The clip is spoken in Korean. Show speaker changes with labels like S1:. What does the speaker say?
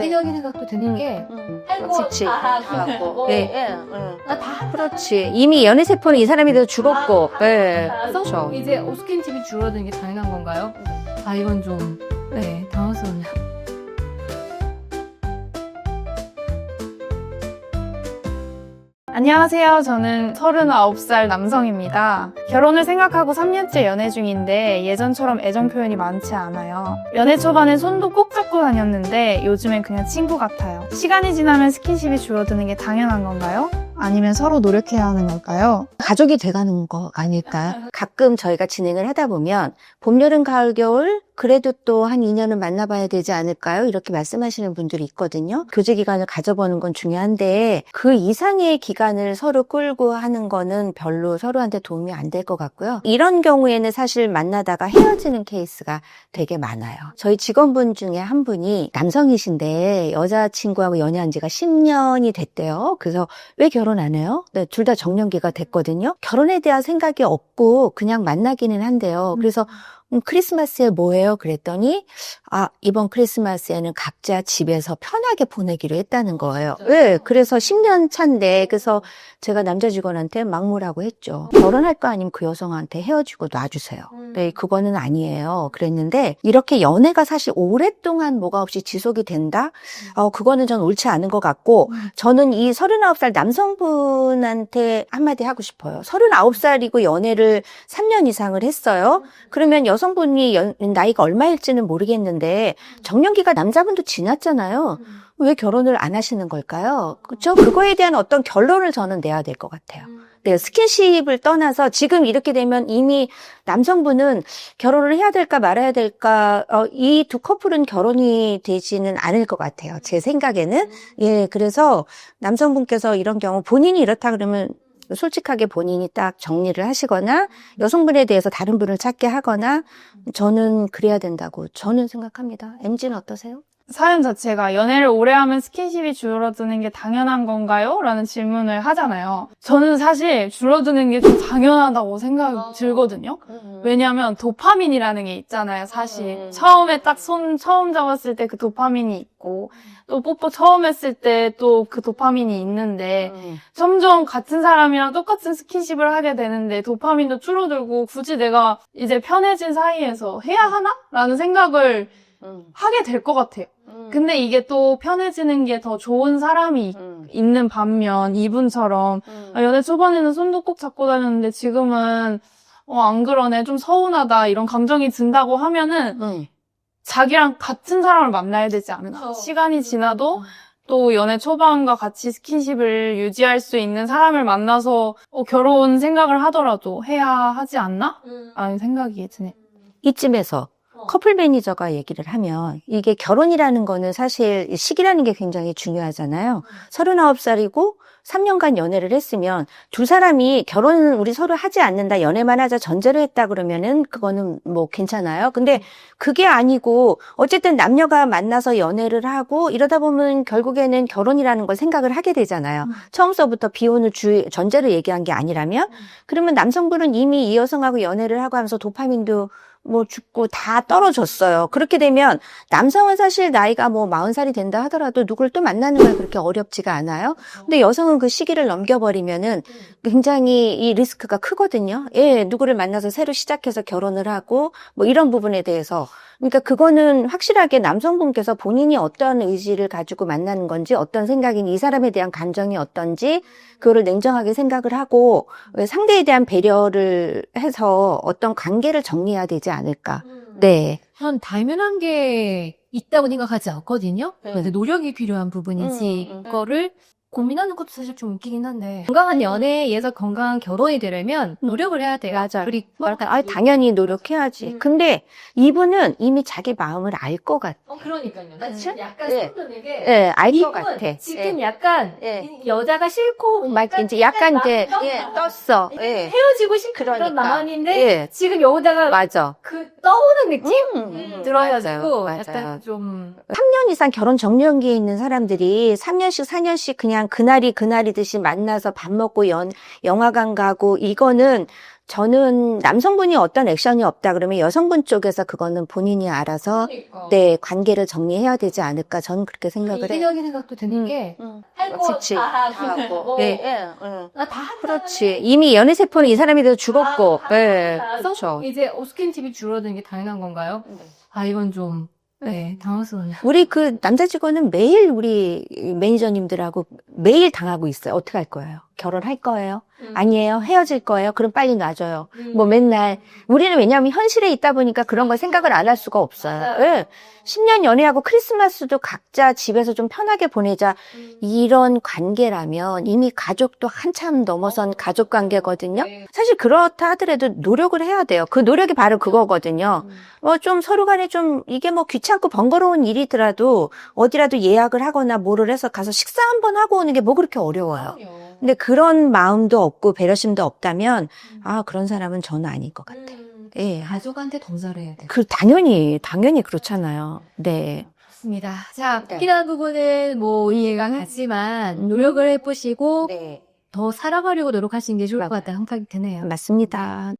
S1: 이상적인 생각도 드는 게
S2: 그치.
S1: 다 하고
S2: 네.
S1: 다
S2: 그렇지. 이미 연애 세포는 이 사람이 더 죽었고. 네.
S1: 그래서
S2: 그렇죠.
S1: 이제 스킨십이 줄어드는 게 당연한 건가요? 아 이건 좀 당황스럽네요.
S3: 안녕하세요. 저는 39살 남성입니다. 결혼을 생각하고 3년째 연애 중인데 예전처럼 애정 표현이 많지 않아요. 연애 초반엔 손도 꼭 잡고 다녔는데 요즘엔 그냥 친구 같아요. 시간이 지나면 스킨십이 줄어드는 게 당연한 건가요? 아니면 서로 노력해야 하는 걸까요?
S2: 가족이 돼가는 거 아닐까요? 가끔 저희가 진행을 하다 보면 봄, 여름, 가을, 겨울 그래도 또 한 2년은 만나봐야 되지 않을까요? 이렇게 말씀하시는 분들이 있거든요. 교제 기간을 가져보는 건 중요한데 그 이상의 기간을 서로 끌고 하는 거는 별로 서로한테 도움이 안 될 것 같고요. 이런 경우에는 사실 만나다가 헤어지는 케이스가 되게 많아요. 저희 직원분 중에 한 분이 남성이신데 여자친구하고 연애한 지가 10년이 됐대요. 그래서 왜 결혼 안 해요? 네, 둘 다 정년기가 됐거든요. 결혼에 대한 생각이 없고 그냥 만나기는 한데요. 그래서 크리스마스에 뭐해요? 그랬더니 이번 크리스마스에는 각자 집에서 편하게 보내기로 했다는 거예요. 네, 그래서 10년 차인데 그래서 제가 남자 직원한테 막무라고 했죠. 결혼할 거 아니면 그 여성한테 헤어지고 놔주세요. 네, 그거는 아니에요. 그랬는데 이렇게 연애가 사실 오랫동안 뭐가 없이 지속이 된다? 그거는 전 옳지 않은 것 같고 저는 이 39살 남성분한테 한마디 하고 싶어요. 39살이고 연애를 3년 이상을 했어요. 그러면 여성분이 나이가 얼마일지는 모르겠는데 정년기가 남자분도 지났잖아요. 왜 결혼을 안 하시는 걸까요? 그렇죠? 그거에 대한 어떤 결론을 저는 내야 될 것 같아요. 네, 스킨십을 떠나서 지금 이렇게 되면 이미 남성분은 결혼을 해야 될까 말아야 될까 이 두 커플은 결혼이 되지는 않을 것 같아요. 제 생각에는. 예, 그래서 남성분께서 이런 경우 본인이 이렇다 그러면 솔직하게 본인이 딱 정리를 하시거나 여성분에 대해서 다른 분을 찾게 하거나 저는 그래야 된다고 저는 생각합니다. MG는 어떠세요?
S3: 사연 자체가 연애를 오래 하면 스킨십이 줄어드는 게 당연한 건가요? 라는 질문을 하잖아요. 저는 사실 줄어드는 게 좀 당연하다고 생각이 들거든요. 왜냐하면 도파민이라는 게 있잖아요, 사실. 처음에 딱 손 처음 잡았을 때 그 도파민이 있고 또 뽀뽀 처음 했을 때 또 그 도파민이 있는데 점점 같은 사람이랑 똑같은 스킨십을 하게 되는데 도파민도 줄어들고 굳이 내가 이제 편해진 사이에서 해야 하나? 라는 생각을 하게 될 것 같아요. 근데 이게 또 편해지는 게 더 좋은 사람이 있는 반면 이분처럼 연애 초반에는 손도 꼭 잡고 다녔는데 지금은 안 그러네, 좀 서운하다 이런 감정이 든다고 하면은 자기랑 같은 사람을 만나야 되지 않나. 시간이 지나도 또 연애 초반과 같이 스킨십을 유지할 수 있는 사람을 만나서 결혼 생각을 하더라도 해야 하지 않나? 라는 생각이 드네요.
S2: 이쯤에서 커플 매니저가 얘기를 하면 이게 결혼이라는 거는 사실 시기라는 게 굉장히 중요하잖아요. 39살이고 3년간 연애를 했으면 두 사람이 결혼을 우리 서로 하지 않는다, 연애만 하자 전제로 했다 그러면은 그거는 뭐 괜찮아요. 근데 그게 아니고 어쨌든 남녀가 만나서 연애를 하고 이러다 보면 결국에는 결혼이라는 걸 생각을 하게 되잖아요. 처음서부터 비혼을 전제로 얘기한 게 아니라면 그러면 남성분은 이미 이 여성하고 연애를 하고 하면서 도파민도 뭐 죽고 다 떨어졌어요. 그렇게 되면 남성은 사실 나이가 뭐 40살이 된다 하더라도 누굴 또 만나는 건 그렇게 어렵지가 않아요. 근데 여성은 그 시기를 넘겨버리면은 굉장히 이 리스크가 크거든요. 예, 누구를 만나서 새로 시작해서 결혼을 하고 뭐 이런 부분에 대해서. 그러니까 그거는 확실하게 남성분께서 본인이 어떤 의지를 가지고 만나는 건지, 어떤 생각인 이 사람에 대한 감정이 어떤지 그거를 냉정하게 생각을 하고 상대에 대한 배려를 해서 어떤 관계를 정리해야 되지 않을까. 네.
S1: 전 당연한 게 있다고 생각하지 않거든요. 근데 노력이 필요한 부분이지 이거를 고민하는 것도 사실 좀 웃기긴 한데 건강한 연애에서 건강한 결혼이 되려면 노력을 해야 돼요.
S2: 맞아요.
S1: 그리고
S2: 당연히 노력해야지. 근데 이분은 이미 자기 마음을 알 것 같아.
S1: 그러니까요. 나 지금 약간
S2: 네.
S1: 소름 돋는 게
S2: 예, 알 것
S1: 이분
S2: 같아.
S1: 지금
S2: 예.
S1: 약간
S2: 예.
S1: 여자가 싫고
S2: 이제 약간 이제 떴어. 예.
S1: 헤어지고 싶은
S2: 그러니까.
S1: 그런 마음인데
S2: 예.
S1: 지금 여자가
S2: 맞아.
S1: 그 떠오는 느낌? 들어가지고
S2: 맞아요.
S1: 약간 좀
S2: 3년 이상 결혼 정년기에 있는 사람들이 3년씩 4년씩 그냥 그냥 그날이 그날이듯이 만나서 밥 먹고 영화관 가고 이거는 저는 남성분이 어떤 액션이 없다 그러면 여성분 쪽에서 그거는 본인이 알아서 네, 관계를 정리해야 되지 않을까 저는 그렇게 생각을 해요.
S1: 이기적인 생각도 드는 게 할 거
S2: 그치.
S1: 다 하고
S2: 네.
S1: 다
S2: 그렇지. 이미 연애 세포는 이 사람이 돼서 죽었고. 네.
S1: 그래서
S2: 그렇죠.
S1: 이제 스킨십이 줄어드는 게 당연한 건가요? 아 이건 좀 당황스러워요.
S2: 우리 그 남자 직원은 매일 우리 매니저님들하고 매일 당하고 있어요. 어떻게 할 거예요? 결혼할 거예요? 아니에요? 헤어질 거예요? 그럼 빨리 놔줘요. 뭐 맨날 우리는 왜냐하면 현실에 있다 보니까 그런 걸 생각을 안 할 수가 없어요. 예. 10년 연애하고 크리스마스도 각자 집에서 좀 편하게 보내자 이런 관계라면 이미 가족도 한참 넘어선 가족 관계거든요. 사실 그렇다 하더라도 노력을 해야 돼요. 그 노력이 바로 그거거든요. 좀 서로 간에 좀 이게 뭐 귀찮고 번거로운 일이더라도 어디라도 예약을 하거나 뭐를 해서 가서 식사 한번 하고 오는 게 뭐 그렇게 어려워요. 근데 그런 마음도 없고 배려심도 없다면 그런 사람은 저는 아닐 것 같아요. 예.
S1: 가족한테 더 잘해야 돼요.
S2: 당연히 그렇잖아요. 네.
S1: 맞습니다. 자,
S2: 네.
S1: 필요한 부분은 뭐 이해가 가지만 노력을 해보시고
S2: 네.
S1: 더 살아가려고 노력하시는 게 좋을 것 같다는 생각이 드네요.
S2: 맞습니다.